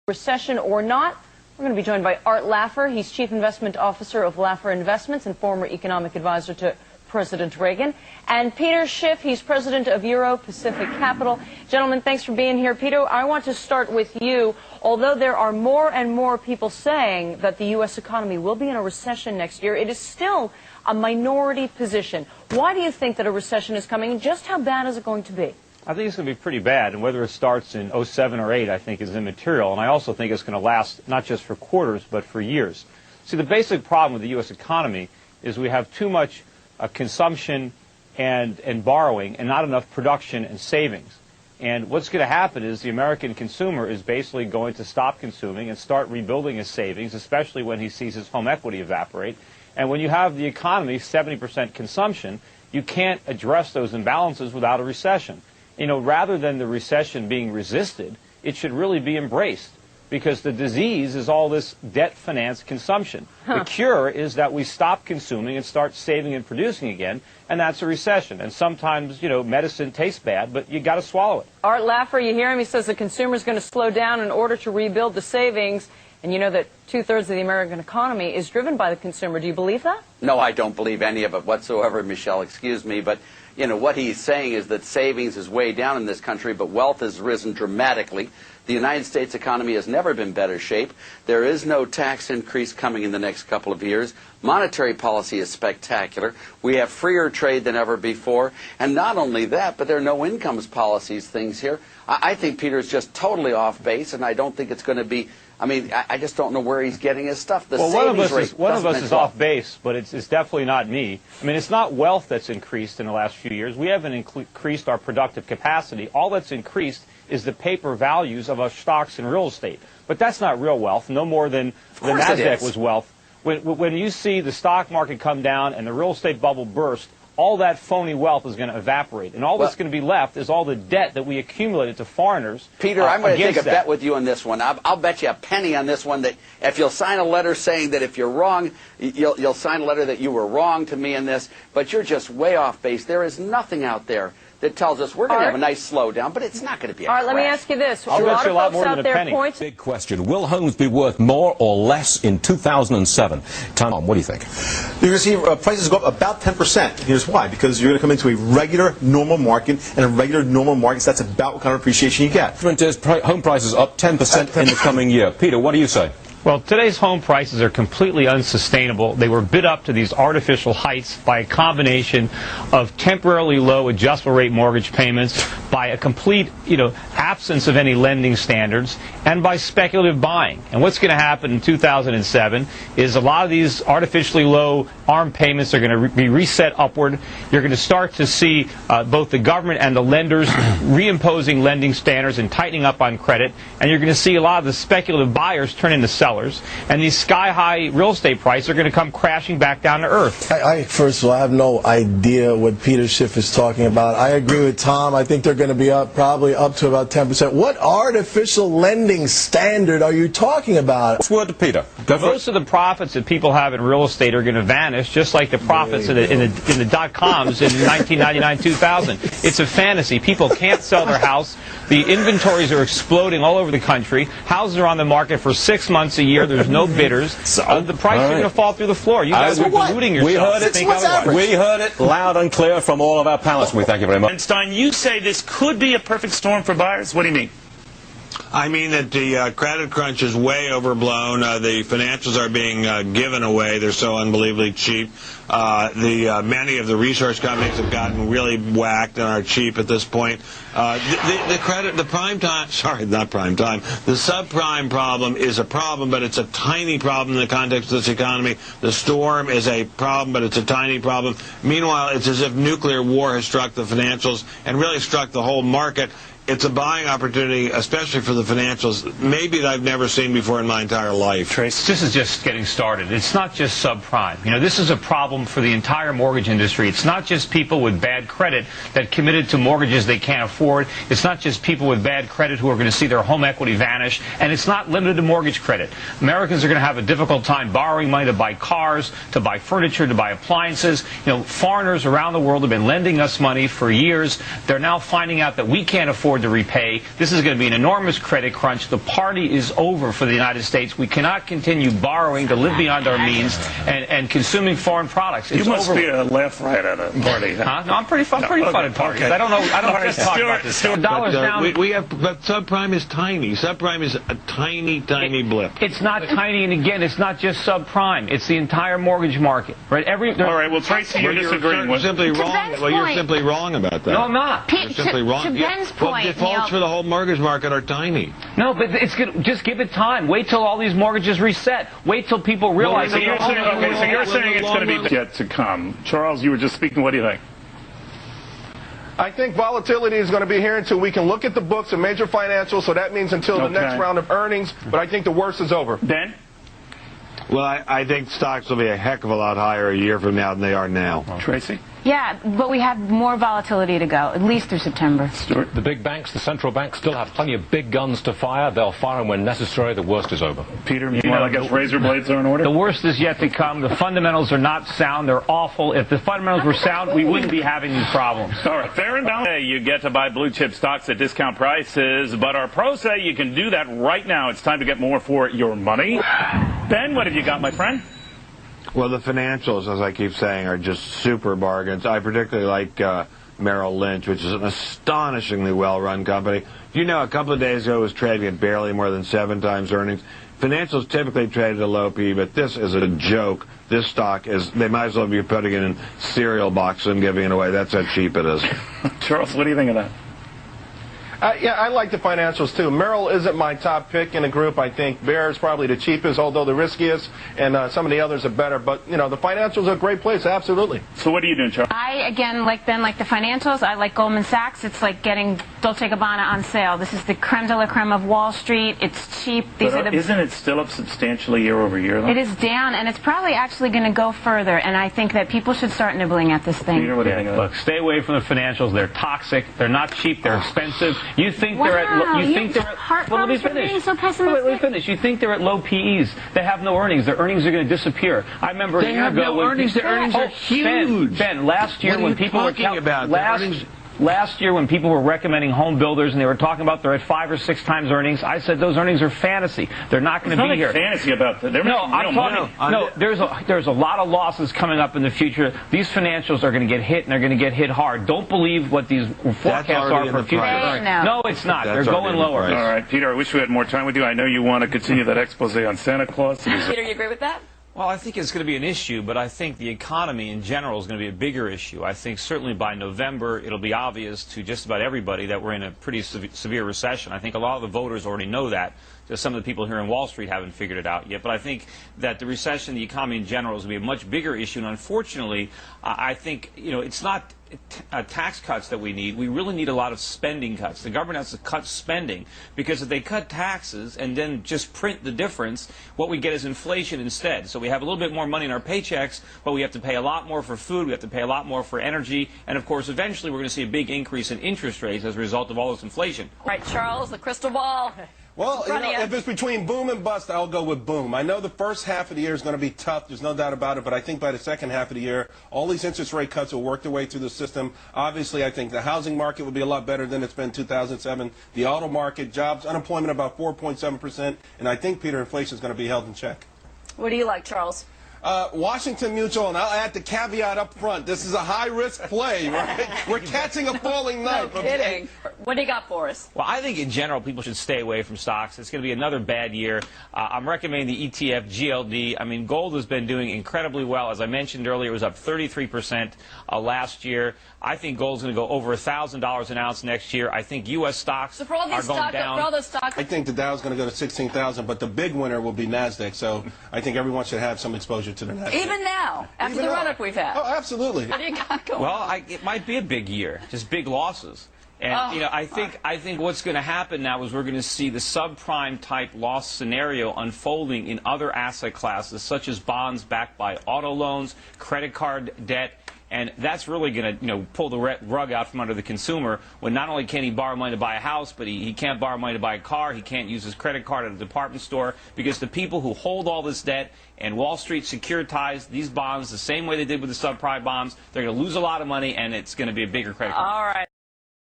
Recession or not, we're going to be joined by Art Laffer. He's Chief Investment Officer of Laffer Investments and former economic advisor to President Reagan. And Peter Shiff, he's president of Euro Pacific Capital. Gentlemen, thanks for being here. Peter, I want to start with you. Although there are more and more people saying that the U.S. economy will be in a recession next year, it is still a minority position. Why do you think that a recession is coming, and just how bad is it going to be? I think it's going to be pretty bad, and whether it starts in 07 or 8, I think is immaterial, and I also think it's going to last not just for quarters, but for years. See, the basic problem with the U.S. economy is we have too much consumption and borrowing and not enough production and savings. And what's going to happen is the American consumer is basically going to stop consuming and start rebuilding his savings, especially when he sees his home equity evaporate. And when you have the economy 70% consumption, you can't address those imbalances without a recession. You know, rather than the recession being resisted, it should really be embraced, because the disease is all this debt-financed consumption. The cure is that we stop consuming and start saving and producing again, and that's a recession. And sometimes, you know, medicine tastes bad, but you got to swallow it. Art Laffer, you hear him? He says the consumer's going to slow down in order to rebuild the savings. And you know that 2/3 of the American economy is driven by the consumer. Do you believe that? No, I don't believe any of it whatsoever, Michelle. Excuse me. But, you know, what he's saying is that savings is way down in this country, but wealth has risen dramatically. The United States economy has never been in better shape. There is no tax increase coming in the next couple of years. Monetary policy is spectacular. We have freer trade than ever before. And not only that, but there are no incomes policies things here. I think Peter's just totally off base, and I don't think it's going to be... I mean, I just don't know where he's getting his stuff. The one of us is off wealth. base, but it's definitely not me. I mean, it's not wealth that's increased in the last few years. We haven't increased our productive capacity. All that's increased is the paper values of our stocks and real estate. But that's not real wealth, no more than the NASDAQ was wealth. When you see the stock market come down and the real estate bubble burst, all that phony wealth is going to evaporate. And all that's going to be left is all the debt that we accumulated to foreigners. Peter, I'm going to take a bet with you on this one. I'll bet you a penny on this one that if you'll sign a letter saying that if you're wrong, you'll sign a letter that you were wrong to me in this, but you're just way off base. There is nothing out there that tells us we're going to have a nice slowdown, but it's not going to be a crash. Let me ask you this. I'll bet you a lot more than a penny. Big question. Will homes be worth more or less in 2007? Tom, what do you think? You're going to see prices go up about 10%. Here's why. Because you're going to come into a regular, normal market, and in regular, normal markets, that's about what kind of appreciation you get. Home prices up 10% in the coming year. Peter, what do you say? Well, today's home prices are completely unsustainable. They were bid up to these artificial heights by a combination of temporarily low adjustable rate mortgage payments, by a complete, absence of any lending standards, and by speculative buying. And what's going to happen in 2007 is a lot of these artificially low ARM payments are going to be reset upward. You're going to start to see both the government and the lenders reimposing lending standards and tightening up on credit. And you're going to see a lot of the speculative buyers turn into sellers. And these sky-high real estate prices are going to come crashing back down to earth. First of all, I have no idea what Peter Shiff is talking about. I agree with Tom. I think they're going to be probably up to about 10%. What artificial lending standard are you talking about? What's word to Peter? Most of the profits that people have in real estate are going to vanish, just like the profits in the dot-coms in 1999-2000. It's a fantasy. People can't sell their house. The inventories are exploding all over the country. Houses are on the market for 6 months a year. There's no bidders. The price is going to fall through the floor. You guys are deluding yourself. We heard it loud and clear from all of our panelists. We thank you very much. And Stein, you say this could be a perfect storm for buyers. What do you mean? I mean that the credit crunch is way overblown. The financials are being given away. They're so unbelievably cheap. Many of the research companies have gotten really whacked and are cheap at this point. The subprime problem is a problem, but it's a tiny problem in the context of this economy. The storm is a problem, but it's a tiny problem. Meanwhile, it's as if nuclear war has struck the financials and really struck the whole market. It's a buying opportunity, especially for the financials, maybe that I've never seen before in my entire life. Trace, this is just getting started. It's not just subprime. This is a problem for the entire mortgage industry. It's not just people with bad credit that committed to mortgages they can't afford. It's not just people with bad credit who are going to see their home equity vanish. And it's not limited to mortgage credit. Americans are going to have a difficult time borrowing money to buy cars, to buy furniture, to buy appliances. Foreigners around the world have been lending us money for years. They're now finding out that we can't afford afford to repay. This is going to be an enormous credit crunch. The party is over for the United States. We cannot continue borrowing to live beyond our means and consuming foreign products. It's you must over. be a laugh right at a party. Huh? No, I'm pretty fun at parties. Okay. I don't just talk about this. Stuart, dollars down. But subprime is tiny. Subprime is a tiny blip. It's not tiny, and again, it's not just subprime. It's the entire mortgage market, right? All right. Well, Tracy, you're disagreeing with. Simply wrong. Well, you're simply wrong about that. No, I'm not. You're simply wrong. To Ben's point, defaults for the whole mortgage market are tiny. No, but it's good. Just give it time. Wait till all these mortgages reset. Wait till people realize. So you're saying it's going to be yet to come. Charles, you were just speaking. What do you think? I think volatility is going to be here until we can look at the books of major financials, so that means until the next round of earnings, but I think the worst is over. Ben? Well, I think stocks will be a heck of a lot higher a year from now than they are now. Tracy? Yeah, but we have more volatility to go, at least through September. Stuart? The big banks, the central banks, still have plenty of big guns to fire. They'll fire them when necessary. The worst is over. Peter, I guess razor blades are in order? The worst is yet to come. The fundamentals are not sound. They're awful. If the fundamentals were sound, we wouldn't be having these problems. All right, fair and balanced. You get to buy blue chip stocks at discount prices, but our pros say you can do that right now. It's time to get more for your money. Ben, what have you got, my friend? Well, the financials, as I keep saying, are just super bargains. I particularly like Merrill Lynch, which is an astonishingly well-run company. You know, a couple of days ago it was trading at barely more than 7 times earnings. Financials typically trade at a low P, but this is a joke. This stock is, they might as well be putting it in cereal boxes and giving it away. That's how cheap it is. Charles, what do you think of that? Yeah, I like the financials, too. Merrill isn't my top pick in the group. I think Bear is probably the cheapest, although the riskiest, and some of the others are better. But, you know, the financials are a great place, absolutely. So what are you doing, Charles? I, again, like Ben, like the financials. I like Goldman Sachs. It's like getting Dolce & Gabbana on sale. This is the creme de la creme of Wall Street. It's cheap. Isn't it still up substantially year over year, though? It is down, and it's probably actually going to go further, and I think that people should start nibbling at this thing. Peter, what do you think of that? Look, stay away from the financials. They're toxic. They're not cheap. They're expensive. You think they're at well, let me finish. So pessimistic. Let me finish. You think they're at low PEs. They have no earnings. Their earnings are going to disappear. I remember a year ago. No earnings. Their earnings are huge. Ben, last year when people were talking about last year when people were recommending home builders and they were talking about they're at 5 or 6 times earnings, I said those earnings are fantasy. They're not going to be here. Fantasy about that. No, I'm talking. No, there's a lot of losses coming up in the future. These financials are going to get hit, and they're going to get hit hard. Don't believe what these forecasts are for future. No, it's not. They're going lower. All right, Peter. I wish we had more time with you. I know you want to continue that expose on Santa Claus. Peter, you agree with that? Well, I think it's going to be an issue, but I think the economy in general is going to be a bigger issue. I think certainly by November it'll be obvious to just about everybody that we're in a pretty severe recession. I think a lot of the voters already know that. Just some of the people here in Wall Street haven't figured it out yet. But I think that the recession, the economy in general, is going to be a much bigger issue. And unfortunately, I think, you know, it's not tax cuts that we need. We really need a lot of spending cuts. The government has to cut spending, because if they cut taxes and then just print the difference, what we get is inflation instead. So we have a little bit more money in our paychecks, but we have to pay a lot more for food, we have to pay a lot more for energy, and of course eventually we're going to see a big increase in interest rates as a result of all this inflation. Right, Charles, the crystal ball. Well, you know, if it's between boom and bust, I'll go with boom. I know the first half of the year is going to be tough. There's no doubt about it. But I think by the second half of the year, all these interest rate cuts will work their way through the system. Obviously, I think the housing market will be a lot better than it's been in 2007. The auto market, jobs, unemployment about 4.7%. And I think, Peter, inflation is going to be held in check. What do you like, Charles? Washington Mutual, and I'll add the caveat up front. This is a high-risk play, right? We're catching a falling knife. No kidding. What do you got for us? Well, I think in general people should stay away from stocks. It's going to be another bad year. I'm recommending the ETF GLD. I mean, gold has been doing incredibly well. As I mentioned earlier, it was up 33% last year. I think gold's going to go over $1,000 an ounce next year. I think U.S. stocks are going down. For all those stocks, I think the Dow's going to go to 16,000, but the big winner will be NASDAQ. So I think everyone should have some exposure to the NASDAQ. Even now, after the run-up we've had. Oh, absolutely. What do you got going? Well, it might be a big year, just big losses. And, you know, I think what's going to happen now is we're going to see the subprime type loss scenario unfolding in other asset classes, such as bonds backed by auto loans, credit card debt. And that's really going to, you know, pull the rug out from under the consumer, when not only can he borrow money to buy a house, but he can't borrow money to buy a car. He can't use his credit card at a department store, because the people who hold all this debt and Wall Street securitized these bonds the same way they did with the subprime bonds, they're going to lose a lot of money, and it's going to be a bigger credit card. All right.